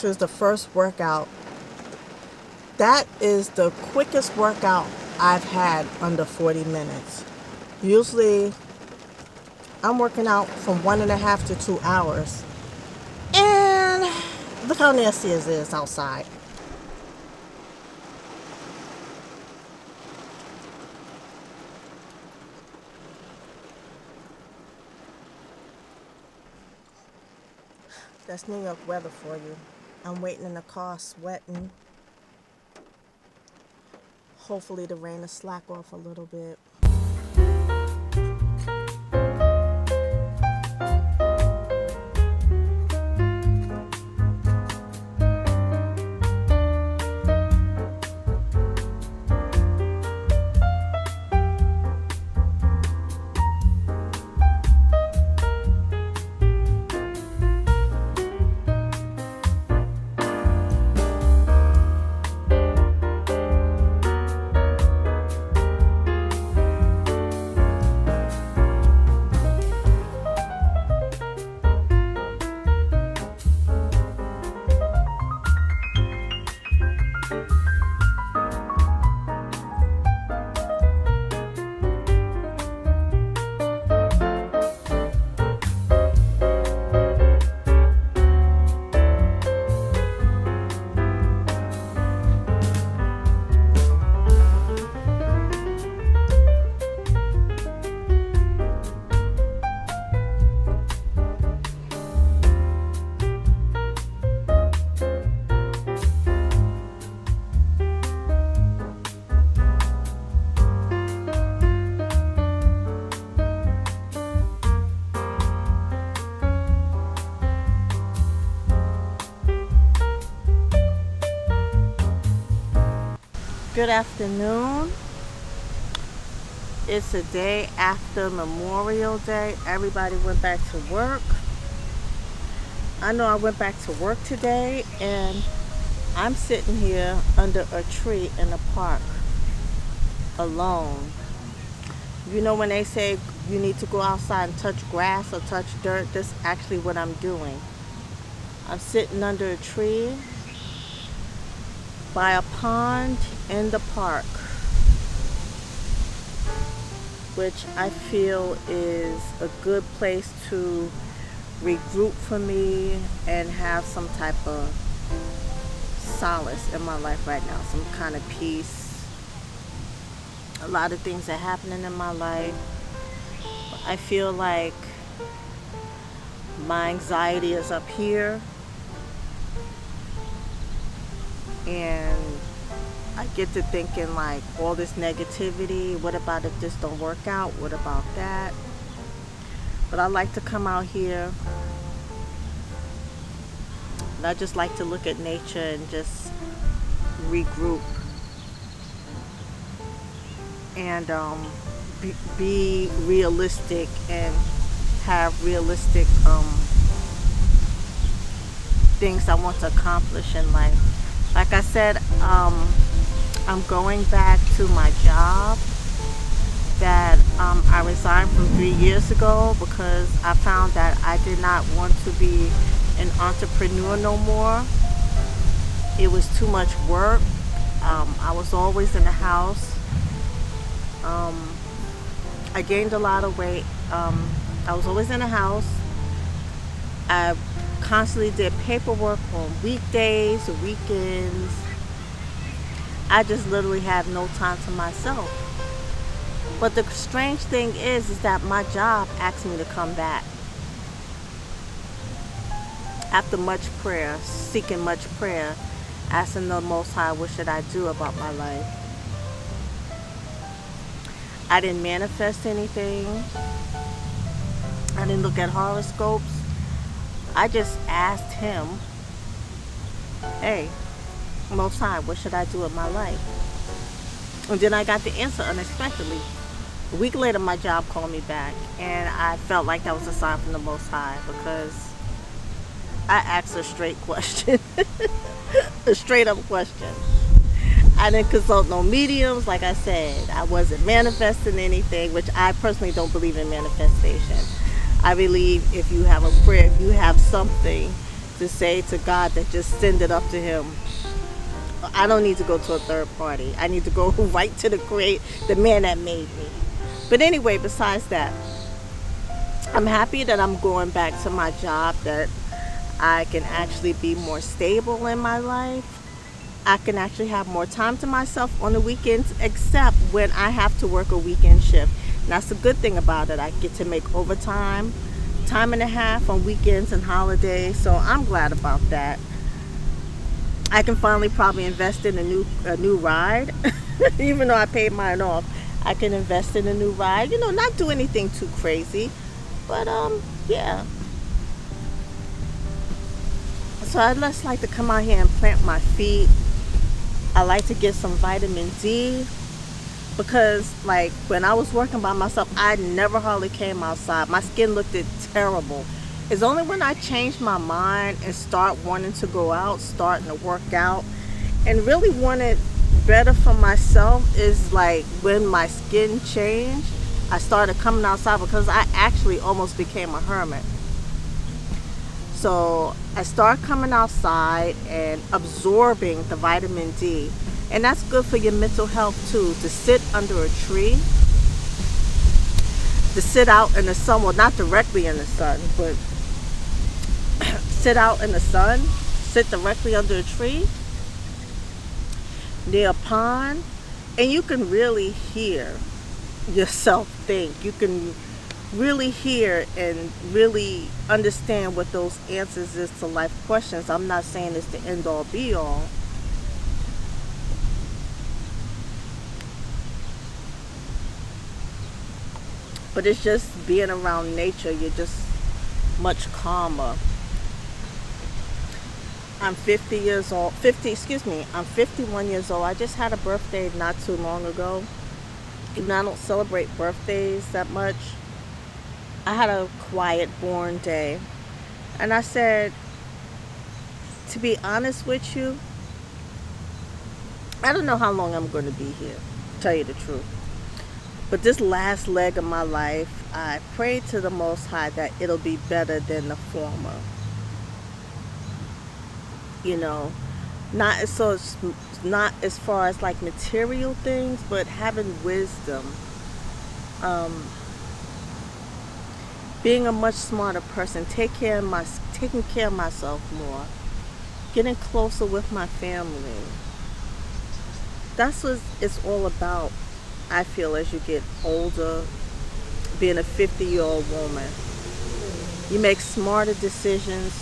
which was the first workout, that is the quickest workout I've had under 40 minutes. Usually, I'm working out from 1.5 to 2 hours. And look how nasty it is outside. That's New York weather for you. I'm waiting in the car, sweating. Hopefully the rain will slack off a little bit. Good afternoon. It's a day after Memorial Day. Everybody went back to work. I know I went back to work today, and I'm sitting here under a tree in the park alone. You know when they say you need to go outside and touch grass or touch dirt, that's actually what I'm doing. I'm sitting under a tree by a pond in the park, which I feel is a good place to regroup for me and have some type of solace in my life right now, some kind of peace. A lot of things are happening in my life. I feel like my anxiety is up here, and I get to thinking like all this negativity, what about if this don't work out? What about that? But I like to come out here, and I just like to look at nature and just regroup and be realistic and have realistic things I want to accomplish in life. Like I said, I'm going back to my job that I resigned from 3 years ago because I found that I did not want to be an entrepreneur no more. It was too much work. I was always in the house. I gained a lot of weight. I was always in the house. I constantly did paperwork on weekdays or weekends. I just literally had no time to myself. But the strange thing is that my job asked me to come back. After much prayer, seeking much prayer, asking the Most High, what should I do about my life? I didn't manifest anything. I didn't look at horoscopes. I just asked him, hey, Most High, what should I do with my life? And then I got the answer unexpectedly. A week later, my job called me back, and I felt like that was a sign from the Most High because I asked a straight question, a straight up question. I didn't consult no mediums, like I said. I wasn't manifesting anything, which I personally don't believe in manifestation. I believe if you have a prayer, if you have something to say to God that just send it up to Him. I don't need to go to a third party. I need to go right to the man that made me. But anyway, besides that, I'm happy that I'm going back to my job, that I can actually be more stable in my life. I can actually have more time to myself on the weekends, except when I have to work a weekend shift. And that's the good thing about it. I get to make overtime, time and a half on weekends and holidays. So I'm glad about that. I can finally probably invest in a new ride, even though I paid mine off. I can invest in a new ride. Not do anything too crazy, but yeah. So I just like to come out here and plant my feet. I like to get some vitamin D because, like, when I was working by myself, I never hardly came outside. My skin looked terrible. It's only when I changed my mind and start wanting to go out, starting to work out, and really wanted better for myself is like when my skin changed. I started coming outside because I actually almost became a hermit. So I started coming outside and absorbing the vitamin D. And that's good for your mental health too, to sit under a tree, to sit out in the sun, well, not directly in the sun, but sit out in the sun, sit directly under a tree, near a pond, and you can really hear yourself think. You can really hear and really understand what those answers is to life questions. I'm not saying it's the end all be all. But it's just being around nature, you're just much calmer. I'm 50 years old. I'm 51 years old. I just had a birthday not too long ago. Even though I don't celebrate birthdays that much, I had a quiet, born day. And I said, to be honest with you, I don't know how long I'm going to be here, to tell you the truth. But this last leg of my life, I prayed to the Most High that it'll be better than the former. Not as far as like material things, but having wisdom. Being a much smarter person, taking care of myself more, getting closer with my family. That's what it's all about. I feel as you get older, being a 50-year-old woman, you make smarter decisions,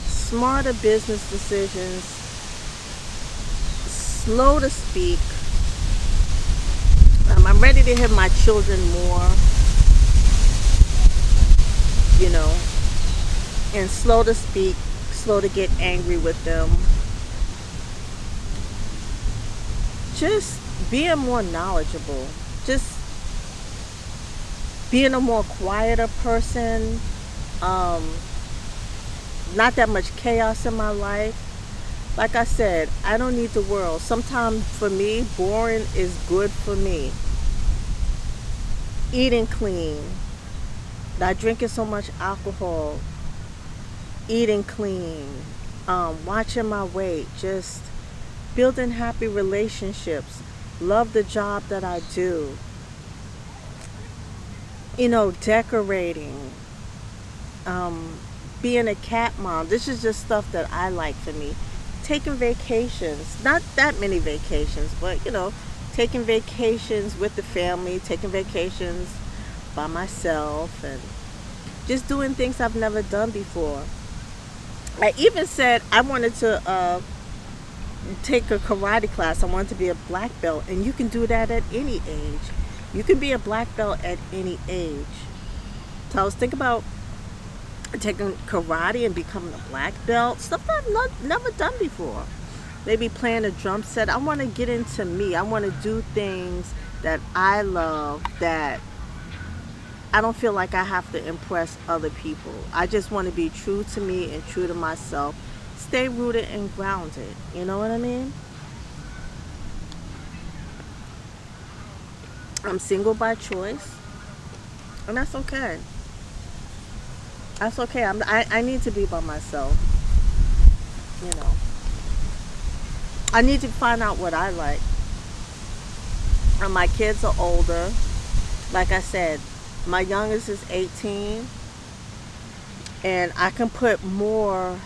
smarter business decisions, slow to speak. I'm ready to hear my children more, and slow to speak, slow to get angry with them. Just being more knowledgeable, just being a more quieter person, not that much chaos in my life. Like I said, I don't need the world. Sometimes for me, boring is good for me. Eating clean, not drinking so much alcohol, eating clean, watching my weight, just building happy relationships, love the job that I do, decorating, being a cat mom. This is just stuff that I like for me. Taking vacations, not that many vacations, but taking vacations with the family, taking vacations by myself, and just doing things I've never done before. I even said I wanted to take a karate class. I wanted to be a black belt, and you can do that at any age. You can be a black belt at any age. So I was thinking about taking karate and becoming a black belt, stuff that I've never done before. Maybe playing a drum set. I want to get into me. I want to do things that I love, that I don't feel like I have to impress other people. I just want to be true to me and true to myself. Stay rooted and grounded. You know what I mean? I'm single by choice, and that's okay. That's okay. I need to be by myself. you know. I need to find out what I like. And my kids are older. Like I said, my youngest is 18, and I could put more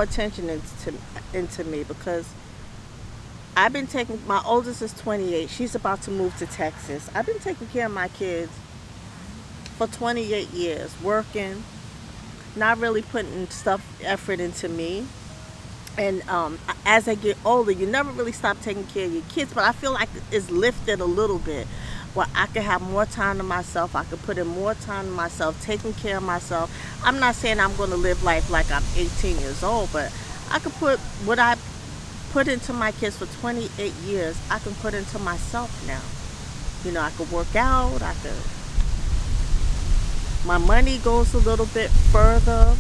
attention into me, because I've been taking, my oldest is 28. She's about to move to Texas. I've been taking care of my kids for 28 years, working, not really putting effort into me. And as I get older, you never really stop taking care of your kids, but I feel like it's lifted a little bit, where I could have more time to myself. I could put in more time to myself, taking care of myself. I'm not saying I'm going to live life like I'm 18 years old, but I could put what I put into my kids for 28 years, I can put into myself now. You know, I could work out, my money goes a little bit further,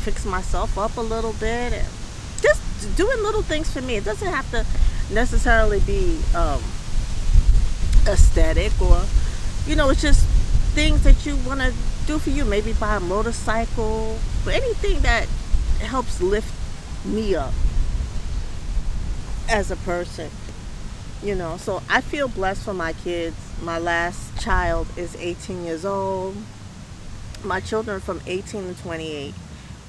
fix myself up a little bit, and just doing little things for me. It doesn't have to necessarily be aesthetic, or, you know, it's just things that you want to do for you. Maybe buy a motorcycle, but anything that helps lift me up as a person, you know. So I feel blessed for my kids. My last child is 18 years old. My children are from 18 to 28.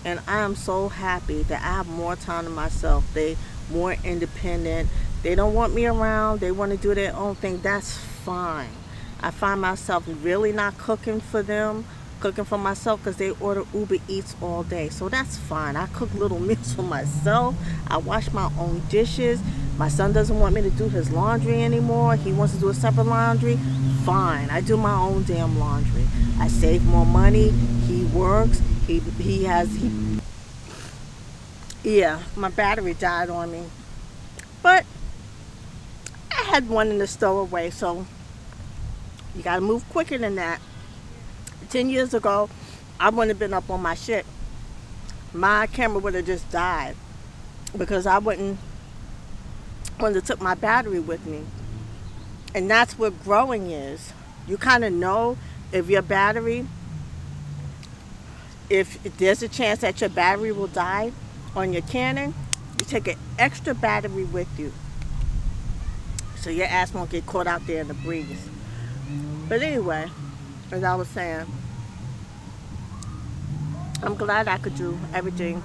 And I am so happy that I have more time to myself. They more independent. They don't want me around. They want to do their own thing. That's fine. I find myself really not cooking for them, cooking for myself, because they order Uber Eats all day. So that's fine. I cook little meals for myself. I wash my own dishes. My son doesn't want me to do his laundry anymore. He wants to do a separate laundry. Fine. I do my own damn laundry. I save more money. He works. Yeah, my battery died on me. But I had one in the stowaway, so you gotta move quicker than that. 10 years ago, I wouldn't have been up on my shit. My camera would have just died, because I wouldn't have took my battery with me. And that's what growing is. You kind of know if your battery, if there's a chance that your battery will die on your Canon, you take an extra battery with you, so your ass won't get caught out there in the breeze. But anyway, as I was saying, I'm glad I could do everything,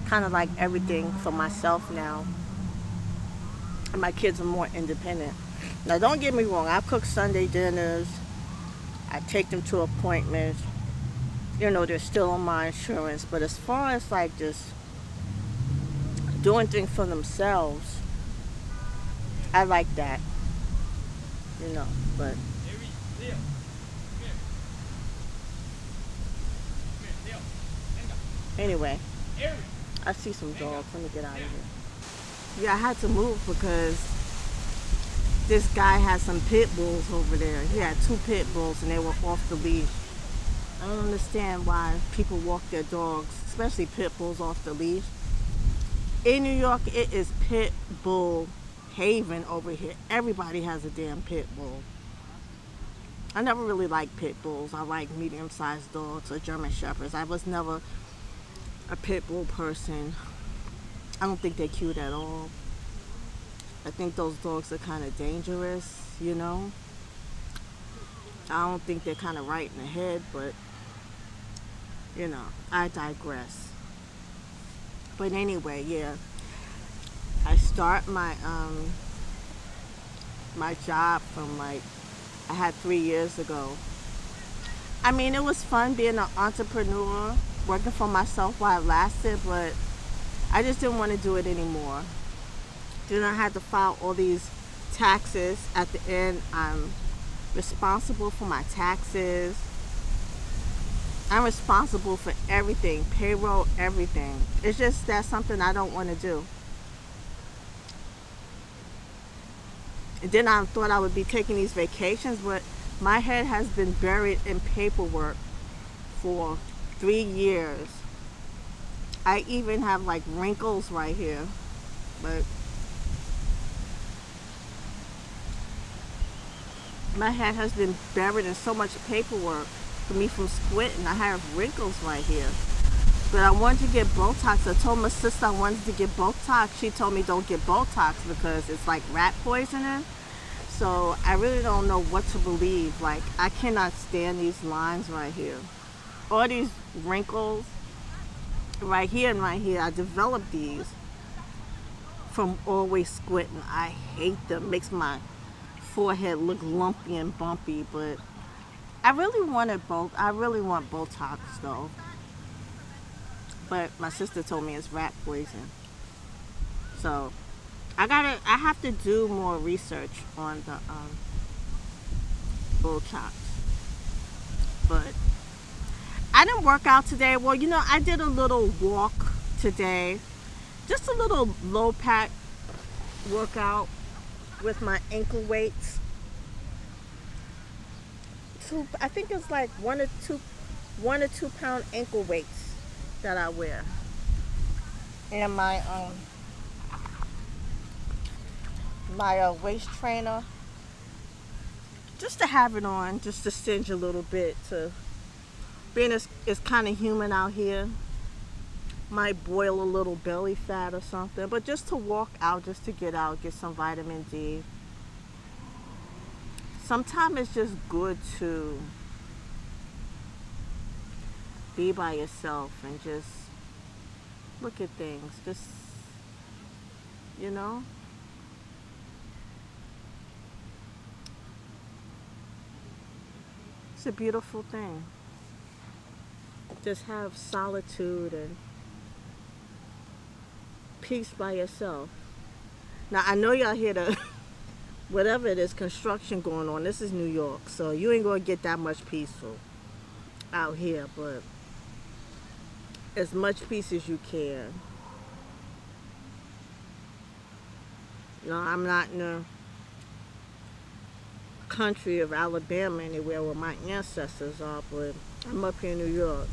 kind of like everything for myself now. And my kids are more independent. Now, don't get me wrong, I cook Sunday dinners. I take them to appointments. You know, they're still on my insurance. But as far as like just doing things for themselves, I like that. You know, but anyway, I see some dogs. Let me get out of here. Yeah, I had to move because this guy had some pit bulls over there. He had 2 pit bulls and they were off the leash. I don't understand why people walk their dogs, especially pit bulls, off the leash. In New York, it is pit bull haven over here. Everybody has a damn pit bull. I never really liked pit bulls. I like medium-sized dogs or German shepherds. I was never a pit bull person. I don't think they're cute at all. I think those dogs are kind of dangerous, you know. I don't think they're kind of right in the head, but, you know, I digress. But anyway, yeah. I start my my job from like, I had 3 years ago. I mean, it was fun being an entrepreneur, working for myself while it lasted, but I just didn't want to do it anymore. Then I had to file all these taxes at the end. I'm responsible for my taxes. I'm responsible for everything, payroll, everything. It's just that's something I don't want to do. And then I thought I would be taking these vacations, but my head has been buried in paperwork for 3 years. I even have like wrinkles right here, but my head has been buried in so much paperwork for me from squinting. I have wrinkles right here. But I wanted to get Botox. I told my sister I wanted to get Botox. She told me don't get Botox because it's like rat poisoning. So I really don't know what to believe. Like, I cannot stand these lines right here. All these wrinkles right here and right here. I developed these from always squinting. I hate them. Makes my forehead look lumpy and bumpy. But I really wanted both. I really want Botox though. But my sister told me it's rat poison. So I have to do more research on the Botox. But I didn't work out today. Well, I did a little walk today. Just a little low pack workout with my ankle weights. I think it's like 1 or 2 pound ankle weights that I wear. And my waist trainer, just to have it on, just to singe a little bit. To being it's kind of humid out here, might boil a little belly fat or something. But just to walk out, just to get out, get some vitamin D. Sometimes it's just good to be by yourself and just look at things. Just, you know. It's a beautiful thing. Just have solitude and peace by yourself. Now, I know y'all hear the, whatever it is, construction going on. This is New York, so you ain't going to get that much peaceful out here, but as much peace as you can. I'm not in the country of Alabama anywhere where my ancestors are, but I'm up here in New York.